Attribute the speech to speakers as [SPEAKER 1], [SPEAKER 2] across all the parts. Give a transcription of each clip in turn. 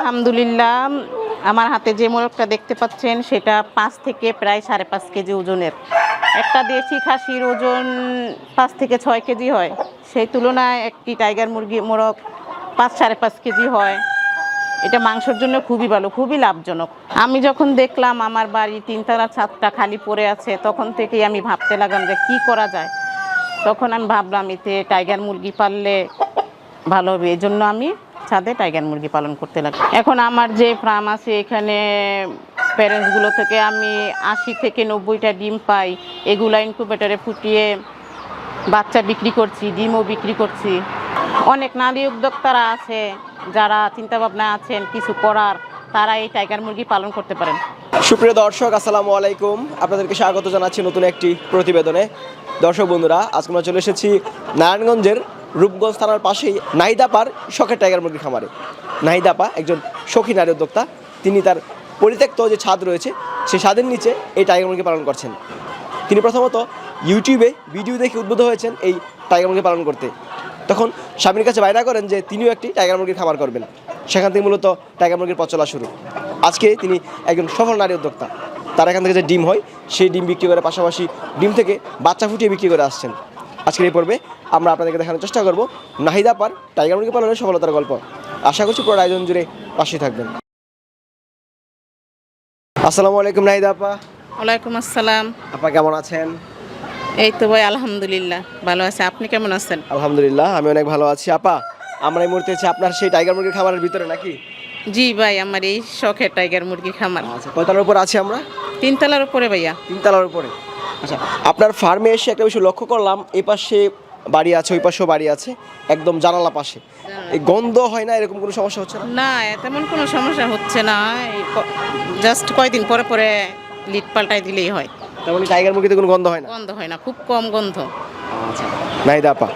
[SPEAKER 1] আলহামদুলিল্লাহ, আমার হাতে যে মোরগটা দেখতে পাচ্ছেন সেটা 5 থেকে প্রায় 5.5 কেজি ওজনের। একটা দেশি খাসির ওজন 5 থেকে 6 কেজি হয়, সেই তুলনায় একটি টাইগার মোরগ 5-5.5 কেজি হয়। এটা মাংসের জন্য খুবই ভালো, খুবই লাভজনক। আমি যখন দেখলাম আমার বাড়ির 3তলার ছাদটা খালি পড়ে আছে, তখন থেকেই আমি ভাবতে লাগলাম যে কী করা যায়। তখন আমি ভাবলাম এতে টাইগার মুরগি পাললে ভালো হবে, এই জন্য আমি ছাদে টাইগার মুরগি পালন করতে লাগি। এখন আমার যে ফার্ম আছে এখানে প্যারেন্টসগুলো থেকে আমি 80 থেকে 90টা ডিম পাই। এগুলা ইনকিউবেটরে ফুটিয়ে বাচ্চা বিক্রি করছি, ডিমও বিক্রি করছি। অনেক নারী উদ্যোক্তারা আছে যারা চিন্তাভাবনা আছেন কিছু করার, তারা এই টাইগার মুরগি পালন করতে পারেন।
[SPEAKER 2] সুপ্রিয় দর্শক, আসসালামু আলাইকুম। আপনাদেরকে স্বাগত জানাচ্ছি নতুন একটি প্রতিবেদনে। দর্শক বন্ধুরা, আজকে আমরা চলে এসেছি নারায়ণগঞ্জের রূপগঞ্জ থানার পাশেই নাহিদাপার শখের টাইগার মুরগি খামারে। নাহিদাপা একজন শৌখিন নারী উদ্যোক্তা। তিনি তার পরিত্যক্ত যে ছাদ রয়েছে সেই ছাদের নিচে এই টাইগার মুরগি পালন করছেন। তিনি প্রথমত ইউটিউবে ভিডিও দেখে উদ্বুদ্ধ হয়েছেন এই টাইগার মুরগি পালন করতে। তখন স্বামীর কাছে বায়না করেন যে তিনিও একটি টাইগার মুরগির খামার করবেন। সেখান থেকে মূলত টাইগার মুরগির পথ চলা শুরু। আজকে তিনি একজন সফল নারী উদ্যোক্তা। তার এখান থেকে যে ডিম হয় সেই ডিম বিক্রি করে, পাশাপাশি ডিম থেকে বাচ্চা ফুটিয়ে বিক্রি করে আসছেন। আজকের এই পর্বে আমরা আপনাদেরকে দেখানোর চেষ্টা করব নাহিদাপার টাইগার মুরগি পালনের সফলতার গল্প। আশা করছি পুরো আয়োজন জুড়ে পাশে থাকবেন। আসসালামু আলাইকুম নাহিদাপা।
[SPEAKER 1] ওয়ালাইকুম আসসালাম।
[SPEAKER 2] আপা কেমন আছেন?
[SPEAKER 1] এই তো ভাই আলহামদুলিল্লাহ ভালো আছে, আপনি কেমন আছেন?
[SPEAKER 2] আলহামদুলিল্লাহ, আমি অনেক ভালো আছি। আপা, আমরা এই মুহূর্তে আছি আপনার সেই টাইগার মুরগির খামারের ভিতরে নাকি?
[SPEAKER 1] জি ভাই, আমার এই শখের টাইগার মুরগির খামার।
[SPEAKER 2] আচ্ছা, কয়তলার উপর আছি আমরা?
[SPEAKER 1] 3তলার উপরে ভাইয়া।
[SPEAKER 2] 3তলার উপরে। আচ্ছা, আপনার ফার্মে এসে একটা বিষয় লক্ষ্য করলাম, এই পাশে বাড়ি আছে, ওই পাশেও বাড়ি আছে, একদম জানালা পাশে। এই গন্ধ হয় না, এরকম কোনো সমস্যা হচ্ছে না?
[SPEAKER 1] না, তেমন কোনো সমস্যা হচ্ছে না। জাস্ট কয়দিন পরে পরে লিড পাল্টাই দিলেই হয়।
[SPEAKER 2] তার মানে টাইগার মুরগিতে কোনো গন্ধ হয় না?
[SPEAKER 1] গন্ধ হয় না, খুব কম গন্ধ।
[SPEAKER 2] আচ্ছা নাহিদাপা,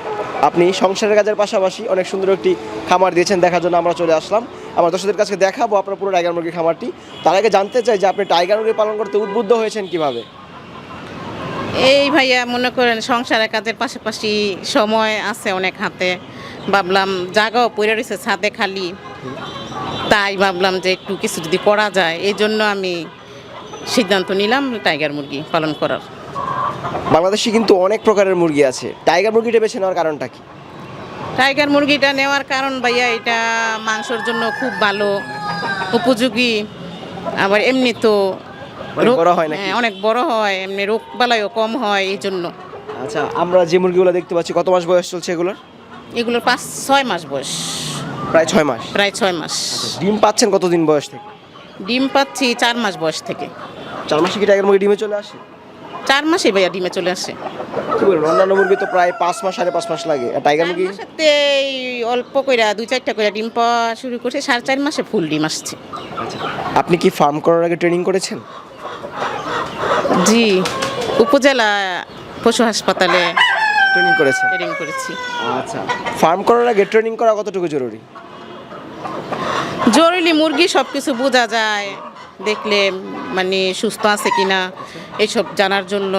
[SPEAKER 2] আপনি সংসারের কাজের পাশাপাশি অনেক সুন্দর একটি খামার দিয়েছেন, দেখার জন্য আমরা চলে আসলাম। আমার দর্শকদের কাছে দেখাবো আপনার পুরো টাইগার মুরগির খামারটি। তার আগে জানতে চাই যে আপনি টাইগার মুরগি পালন করতে উদ্বুদ্ধ হয়েছেন কিভাবে?
[SPEAKER 1] এই ভাইয়া মনে করেন সংসারের কাজের পাশাপাশি সময় আছে অনেক হাতে, ভাবলাম জায়গাও পড়ে রয়েছে ছাদে খালি, তাই ভাবলাম যে একটু কিছু যদি করা যায়, এই জন্য আমি সিদ্ধান্ত নিলাম টাইগার মুরগি পালন করার।
[SPEAKER 2] বাংলাদেশে কিন্তু অনেক প্রকারের মুরগি আছে, টাইগার মুরগিটা বেছে নেওয়ার কারণটা কি?
[SPEAKER 1] টাইগার মুরগিটা নেওয়ার কারণ ভাইয়া, এটা মাংসের জন্য খুব ভালো, উপযোগী, আবার এমনি তো
[SPEAKER 2] বড় হয় নাকি?
[SPEAKER 1] অনেক বড় হয়, এমনি রোগ বালাইও কম হয়, এই জন্য।
[SPEAKER 2] আচ্ছা, আমরা যে মুরগিগুলো দেখতে পাচ্ছি কত মাস বয়স চলছে এগুলোর?
[SPEAKER 1] এগুলোর 5-6 মাস বয়স।
[SPEAKER 2] প্রায় 6 মাস।
[SPEAKER 1] প্রায় 6 মাস।
[SPEAKER 2] ডিম পাচ্ছেন কতদিন বয়স থেকে?
[SPEAKER 1] ডিম পাচ্ছি 4 মাস বয়স থেকে।
[SPEAKER 2] 4 মাসে কি টাইগার মুরগি ডিমে চলে আসে?
[SPEAKER 1] 4 মাসে ভাইয়া ডিমে চলে আসে।
[SPEAKER 2] কি বলেন, অন্যান্য মুরগি তো প্রায় 5 মাস 5.5 মাস লাগে, আর টাইগার মুরগি
[SPEAKER 1] সাথে অল্প কইরা 2-4টা কইরা ডিম পাওয়া শুরু করছে, 4.5 মাসে ফুল ডিম আসছে।
[SPEAKER 2] আচ্ছা, আপনি কি ফার্ম করার আগে ট্রেনিং করেছেন?
[SPEAKER 1] জি, উপজেলা পশু হাসপাতালে
[SPEAKER 2] ট্রেনিং করেছেন?
[SPEAKER 1] ট্রেনিং করেছি।
[SPEAKER 2] আচ্ছা, ফার্ম করার আগে ট্রেনিং করা কতটুকু জরুরি?
[SPEAKER 1] জরুরি, মুরগি সব কিছু বোঝা যায় দেখলে, মানে সুস্থ আছে কিনা এইসব জানার জন্য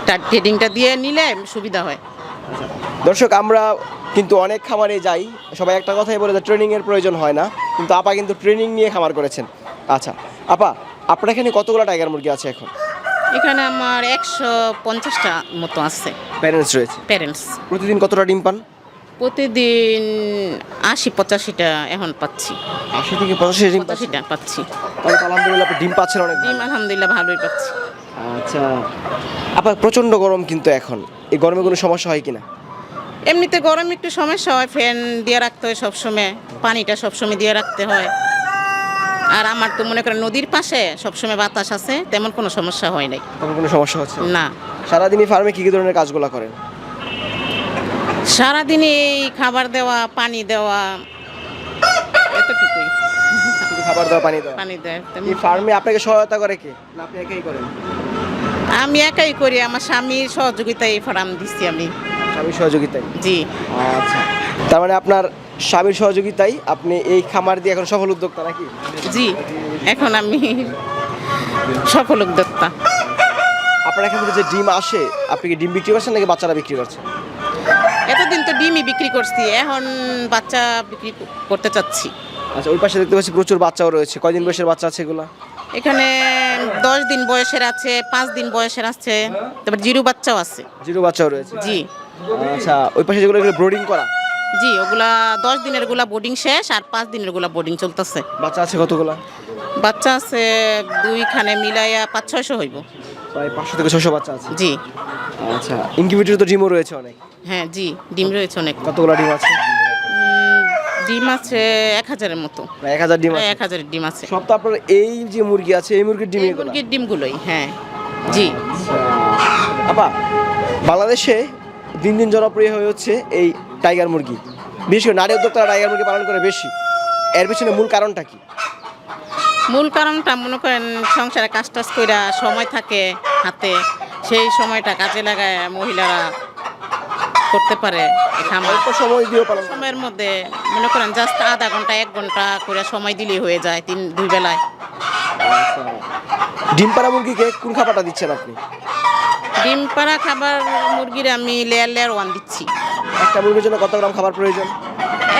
[SPEAKER 1] তার ট্রেনিংটা দিয়ে নিলে সুবিধা হয়।
[SPEAKER 2] দর্শক, আমরা কিন্তু অনেক খামারে যাই, সবাই একটা কথাই বলে যে ট্রেনিংয়ের প্রয়োজন হয় না, কিন্তু আপা কিন্তু ট্রেনিং নিয়ে খামার করেছেন। আচ্ছা আপা, আপনার এখানে কতগুলো টাইগার মুরগি আছে এখন?
[SPEAKER 1] এখানে আমার 150টা মতো আছে
[SPEAKER 2] প্যারেন্টস রয়েছে।
[SPEAKER 1] প্যারেন্টস।
[SPEAKER 2] প্রতিদিন কতটা ডিম পান?
[SPEAKER 1] প্রতিদিন 80-85টা এখন পাচ্ছি।
[SPEAKER 2] 80 থেকে 85 ডিম
[SPEAKER 1] 85টা পাচ্ছি।
[SPEAKER 2] তাহলে তো আলহামদুলিল্লাহ আপনি ডিম পাচ্ছেন অনেক।
[SPEAKER 1] ডিম আলহামদুলিল্লাহ ভালোই পাচ্ছি।
[SPEAKER 2] আচ্ছা আপা, প্রচণ্ড গরম কিন্তু এখন, এই গরমে কোনো সমস্যা হয় কিনা?
[SPEAKER 1] এমনিতে গরমে একটু সমস্যা হয়, ফ্যান দিয়ে রাখতে হয় সবসময়, পানিটা সবসময় দিয়ে রাখতে হয়। আর আমার তো মনে করেন নদীর পাশে সবসময় বাতাস আছে, তেমন কোনো সমস্যা হয় নাই।
[SPEAKER 2] তেমন কোনো সমস্যা হচ্ছে
[SPEAKER 1] না।
[SPEAKER 2] সারাদিনই ফার্মে কী কী ধরনের কাজগুলো করেন?
[SPEAKER 1] সারাদিনে এই খাবার দেওয়া, পানি দেওয়া, এতটুকুই।
[SPEAKER 2] খাবার দেওয়া, পানি দেওয়া।
[SPEAKER 1] পানি দেয়।
[SPEAKER 2] এই ফার্মে আপনাকে সহায়তা করে কে, না আপনি একাই করেন?
[SPEAKER 1] আমি একাই করি, আমার স্বামীর সহযোগিতায় এই ফার্ম দিচ্ছি আমি।
[SPEAKER 2] স্বামীর সহযোগিতায়?
[SPEAKER 1] জি।
[SPEAKER 2] আচ্ছা, তার মানে আপনার স্বামীর সহযোগিতায় আপনি এই খামার দিয়ে এখন সফল উদ্যোক্তা নাকি?
[SPEAKER 1] জি, এখন আমি সফল উদ্যোক্তা।
[SPEAKER 2] আপনার এখান থেকে যে ডিম আসে, আপনি কি ডিম বিক্রি করছেন নাকি বাচ্চারা বিক্রি করছেন?
[SPEAKER 1] এতদিন তো ডিমই বিক্রি করছি, এখন বাচ্চা বিক্রি করতে চাচ্ছি।
[SPEAKER 2] আচ্ছা, ওই পাশে দেখতে পাচ্ছি প্রচুর বাচ্চাও রয়েছে। কয়দিন বয়সের বাচ্চা আছে এগুলা?
[SPEAKER 1] এখানে 10 দিন বয়সের আছে, 5 দিন বয়সের আছে, তারপর জিরো বাচ্চাও আছে।
[SPEAKER 2] জিরো বাচ্চাও রয়েছে।
[SPEAKER 1] জি
[SPEAKER 2] আচ্ছা, ওই পাশে যেগুলো এগুলো ব্রোডিং করা
[SPEAKER 1] জি, ওগুলা 10 দিনের গুলা বোর্ডিং শেষ, আর 5 দিনের গুলা বোর্ডিং চলতেছে।
[SPEAKER 2] বাচ্চা আছে কতগুলা?
[SPEAKER 1] বাচ্চা আছে দুইখানে মিলাইয়া 500-600 হইব।
[SPEAKER 2] প্রায় 500 থেকে 600 বাচ্চা আছে।
[SPEAKER 1] জি
[SPEAKER 2] আচ্ছা, ইনকিউবেটরে তো ডিমও রয়েছে অনেক।
[SPEAKER 1] হ্যাঁ, জি ডিম রয়েছে অনেক।
[SPEAKER 2] কতগুলা ডিম আছে?
[SPEAKER 1] ডিম আছে 1000-এর মতো।
[SPEAKER 2] প্রায় 1000 ডিম আছে।
[SPEAKER 1] 1000-এর ডিম আছে।
[SPEAKER 2] সব তো আপনার এই যে মুরগি আছে এই মুরগির ডিম
[SPEAKER 1] এই
[SPEAKER 2] এগুলো?
[SPEAKER 1] মুরগির ডিমগুলোই, হ্যাঁ জি।
[SPEAKER 2] আপা, বাংলাদেশে দিন দিন জনপ্রিয় হয়ে হচ্ছে এই টাইগার মুরগি। বিশেষ করে নারী উদ্যোক্তারা টাইগার মুরগি পালন করে বেশি। এর পিছনে মূল কারণটা কি?
[SPEAKER 1] মূল কারণটা মনে করেন সংসারে কাজ টাজ কইরা সময় থাকে হাতে, সেই সময়টা কাজে লাগায় মহিলারা করতে পারে এই খামার।
[SPEAKER 2] অল্প সময় দিয়েও পালন করে।
[SPEAKER 1] সময়ের মধ্যে মনে করেন জাস্ট আধা ঘন্টা 1 ঘন্টা করে সময় দিলেই হয়ে যায় 2 বেলায়।
[SPEAKER 2] ডিম পাড়া মুরগিকে কোন খাবারটা দিচ্ছেন আপনি?
[SPEAKER 1] ডিম পাড়া খাবার মুরগির আমি লেয়ার 1 দিচ্ছি।
[SPEAKER 2] একটা মুরগির জন্য কত গ্রাম খাবার প্রয়োজন?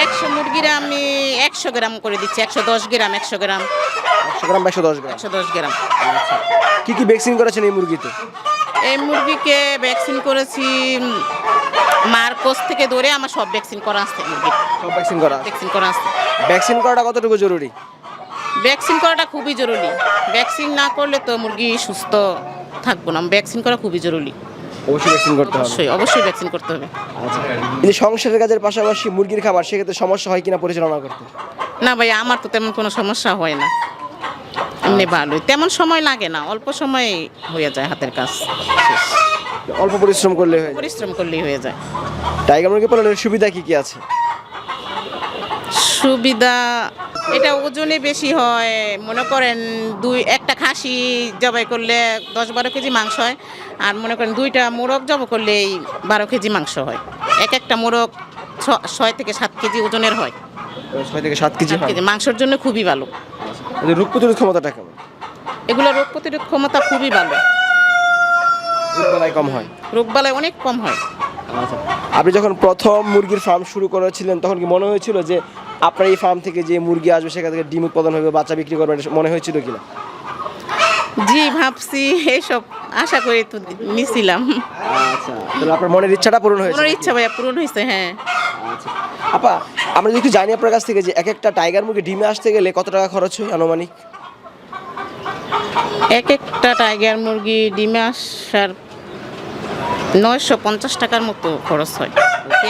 [SPEAKER 1] 100 মুরগির আমি 100 গ্রাম করে দিচ্ছি, 110 গ্রাম, 100 গ্রাম,
[SPEAKER 2] 100 গ্রাম বা 110 গ্রাম।
[SPEAKER 1] 110 গ্রাম।
[SPEAKER 2] কি কি ভ্যাকসিন করেছেন এই মুরগিতে?
[SPEAKER 1] এই মুরগিকে ভ্যাকসিন করেছি, মার কোষ থেকে ধরে আমার সব ভ্যাকসিন করা আছে। মুরগির
[SPEAKER 2] সব ভ্যাকসিন করা আছে।
[SPEAKER 1] ভ্যাকসিন করা আছে।
[SPEAKER 2] ভ্যাকসিন করাটা কতটুকু জরুরি?
[SPEAKER 1] ভ্যাকসিন করাটা খুবই জরুরি। ভ্যাকসিন না করলে তো মুরগি সুস্থ থাকবো না। ভ্যাকসিন করা খুবই জরুরি।
[SPEAKER 2] অবশ্যই ভ্যাকসিন করতে হবে।
[SPEAKER 1] অবশ্যই অবশ্যই ভ্যাকসিন করতে হবে।
[SPEAKER 2] আচ্ছা, এই যে সংসারের কাজের পাশাপাশি মুরগির খাবার, সেক্ষেত্রে সমস্যা হয় কিনা পরিচালনা করতে?
[SPEAKER 1] না ভাই, আমার তো তেমন কোনো সমস্যা হয় না, এমনি ভালোই, তেমন সময় লাগে না, অল্প সময় হয়ে যায় হাতের কাজ শেষ।
[SPEAKER 2] অল্প পরিশ্রম করলে হয়ে যায়।
[SPEAKER 1] পরিশ্রম করলেই হয়ে যায়।
[SPEAKER 2] টাইগার মুরগি পালনের সুবিধা কি কি আছে?
[SPEAKER 1] সুবিধা, এটা ওজনে বেশি হয়। মনে করেন একটা খাসি জবাই করলে 10-12 কেজি মাংস হয়, আর মনে করেন 2টা মোরগ জবাই করলেই 12 কেজি মাংস হয়। একটা মোরগ 6 থেকে 7 কেজি ওজনের হয়।
[SPEAKER 2] 6 থেকে 7 কেজি
[SPEAKER 1] 7
[SPEAKER 2] হয়।
[SPEAKER 1] কেজি মাংসের জন্য খুবই ভালো।
[SPEAKER 2] এদের রোগ প্রতিরোধ ক্ষমতাটা কেমন?
[SPEAKER 1] এগুলো রোগ প্রতিরোধ ক্ষমতা খুবই ভালো,
[SPEAKER 2] রোগবালাই কম হয়।
[SPEAKER 1] রোগবালাই অনেক কম হয়।
[SPEAKER 2] আচ্ছা, আপনি যখন প্রথম মুরগির ফার্ম শুরু করেছিলেন তখন কি মনে হয়েছিল যে আপনার এই ফার্ম থেকে যে মুরগি আসবে সেখান থেকে ডিম উৎপাদন হবে, বাচ্চা বিক্রি করবেন, এটা মনে হয়েছিল কিনা?
[SPEAKER 1] জি ভাবছি, এইসব আশা করে তো নিছিলাম।
[SPEAKER 2] আচ্ছা, তাহলে আপনার মনের ইচ্ছাটা পূরণ হয়েছে?
[SPEAKER 1] মনের ইচ্ছা ভাইয়া পূরণ হয়েছে, হ্যাঁ।
[SPEAKER 2] আচ্ছা, আপা, আমরা যদি একটু জানি আপনার কাছ থেকে যে এক একটা টাইগার মুরগি ডিমে আসতে গেলে কত টাকা খরচ হয় আনুমানিক?
[SPEAKER 1] একটা টাইগার মুরগি ডিমে আসার 950 টাকার মতো খরচ হয়।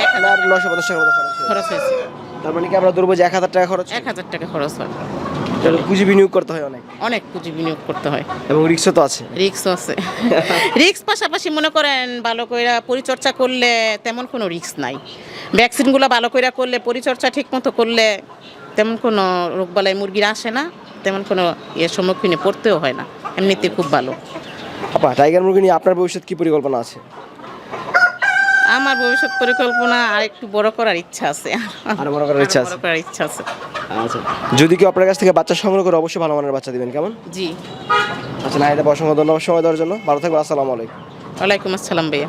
[SPEAKER 2] আপনার 950 টাকার মতো খরচ হয়।
[SPEAKER 1] খরচ হয়েছে
[SPEAKER 2] তার মানে কি আমরা ধরবো যে 1000 টাকা খরচ?
[SPEAKER 1] 1000 টাকা খরচ হয়।
[SPEAKER 2] তাহলে পুঁজি বিনিয়োগ করতে হয় অনেক,
[SPEAKER 1] অনেক পুঁজি বিনিয়োগ করতে হয়,
[SPEAKER 2] এবং রিস্কও তো আছে।
[SPEAKER 1] রিস্কও আছে। রিস্ক পাশাপাশি মনে করেন ভালো করে পরিচর্যা করলে তেমন কোনো রিস্ক নাই। ভ্যাকসিনগুলো ভালো করে করলে, পরিচর্যা ঠিক মতো করলে তেমন কোনো রোগবালাই মুরগির আসে না, তেমন কোনো সম্মুখীনে পড়তেও হয় না, এমনিতে খুব ভালো।
[SPEAKER 2] আপা, টাইগার মুরগি নিয়ে আপনার ভবিষ্যৎ কি পরিকল্পনা আছে?
[SPEAKER 1] আমার ভবিষ্যৎ পরিকল্পনা আর একটু বড় করার ইচ্ছা আছে।
[SPEAKER 2] আরো বড় করার ইচ্ছা আছে?
[SPEAKER 1] বড় করার ইচ্ছা আছে।
[SPEAKER 2] আচ্ছা, যদি কেউ আপনার কাছ থেকে বাচ্চা সংগ্রহ করে অবশ্যই ভালো মানের বাচ্চা দিবেন, কেমন?
[SPEAKER 1] জি,
[SPEAKER 2] আচ্ছা, নাহিদা, অসংখ্য ধন্যবাদ সময় দেওয়ার জন্য। ভালো থাকবেন। আসসালামু আলাইকুম।
[SPEAKER 1] ওয়ালাইকুম আসসালাম ভাইয়া।